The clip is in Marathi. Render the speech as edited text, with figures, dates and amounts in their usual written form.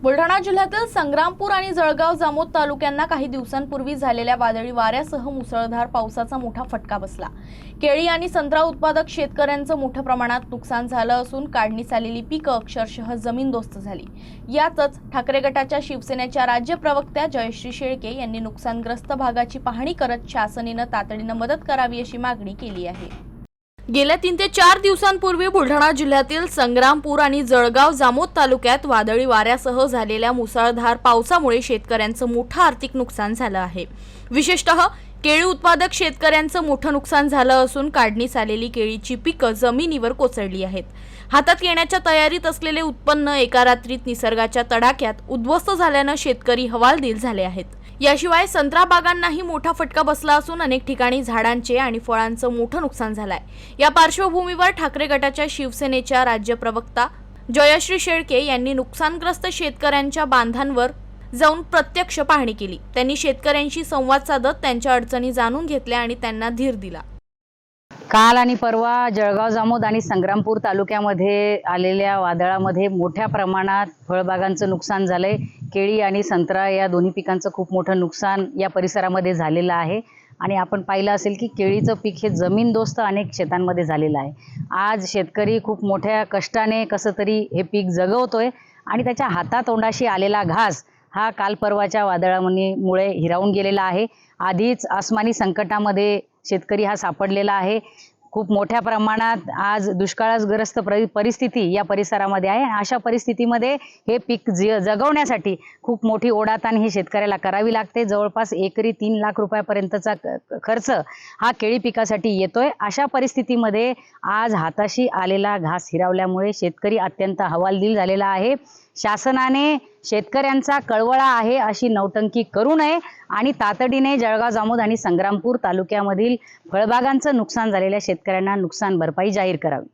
बुलढाणा जिल्ह्यातील संग्रामपूर आणि जळगाव जामोद तालुक्यांना काही दिवसांपूर्वी झालेल्या वादळी वाऱ्यासह मुसळधार पावसाचा मोठा फटका बसला। केळी आणि संत्रा उत्पादक शेतकऱ्यांचं मोठ्या प्रमाणात नुकसान झालं असून काढणीस आलेली पिकं अक्षरशः जमीनदोस्त झाली। यातच ठाकरे गटाच्या शिवसेनेच्या राज्य प्रवक्त्या जयश्री शेळके यांनी नुकसानग्रस्त भागाची पाहणी करत शासनाने तातडीने मदत करावी अशी मागणी केली आहे। गेल्या 3 ते 4 दिवसांपूर्वी बुलढाणा जिल्ह्यातील संग्रामपूर आणि जळगाव जामोद तालुक्यात वादळी वाऱ्यासह झालेल्या मुसळधार पावसामुळे शेतकऱ्यांचं मोठं आर्थिक नुकसान झालं आहे। विशेषतः केळी उत्पादक शेतकऱ्यांचं मोठं नुकसान झालं असून काढणीस आलेली केळीची पिकं जमिनीवर कोसळली आहेत। हातात येण्याच्या तयारीत असलेले उत्पन्न एका रात्रीत निसर्गाच्या तडाख्यात उद्ध्वस्त झाल्यानं शेतकरी हवालदिल झाले आहेत। याशिवाय संत्रा बागांनाही मोठा फटका बसला असून अनेक ठिकाणी झाडांचे आणि फळांचं मोठं नुकसान झालंय। या पार्श्वभूमीवर ठाकरे गटाच्या शिवसेनेच्या राज्य प्रवक्ता जयश्री शेळके यांनी नुकसानग्रस्त शेतकऱ्यांच्या बांधांवर जाऊन प्रत्यक्ष पाहणी केली। त्यांनी शेतकऱ्यांशी संवाद साधत त्यांच्या अडचणी जाणून घेतल्या आणि त्यांना धीर दिला। काल आणि परवा जळगाव जामोद आणि संग्रामपूर तालुक्यामध्ये आलेल्या वादळामध्ये मोठ्या प्रमाणात फळबागांचं नुकसान झालंय। केळी आणि संत्रा या दोन्ही पिकांचं खूप मोठं नुकसान या परिसरामध्ये झालेलं आहे आणि आपण पाहिलं असेल की केळीचं पीक हे जमीनदोस्त अनेक शेतांमध्ये झालेलं आहे। आज शेतकरी खूप मोठ्या कष्टाने कसं तरी हे पीक जगवतोय आणि त्याच्या हातातोंडाशी आलेला घास हा काल परवाच्या वादळामुळे हिरावून गेलेला आहे। आधीच आसमानी संकटामध्ये शेतकरी हा सापडलेला आहे। खूप मोठ्या प्रमाणात आज दुष्काळग्रस्त परिस्थिती या परिसरामध्ये आहे। अशा परिस्थितीमध्ये हे पीक जगवण्यासाठी खूप मोठी ओढाताण ही शेतकऱ्याला करावी लागते। जवळपास एकरी 3 लाख रुपयापर्यंतचा खर्च हा केळी पिकासाठी येतोय। अशा परिस्थितीमध्ये आज हाताशी आलेला घास हिरावल्यामुळे शेतकरी अत्यंत हवालदिल झालेला आहे। शासनाने शेतकऱ्यांचा कळवळा आहे अशी नौटंकी करू नये आणि तातडीने जळगाव जामोद आणि संग्रामपूर तालुक्यामधील फळबागांचं नुकसान झालेल्या शेतकऱ्यांना नुकसान भरपाई जाहीर करावी।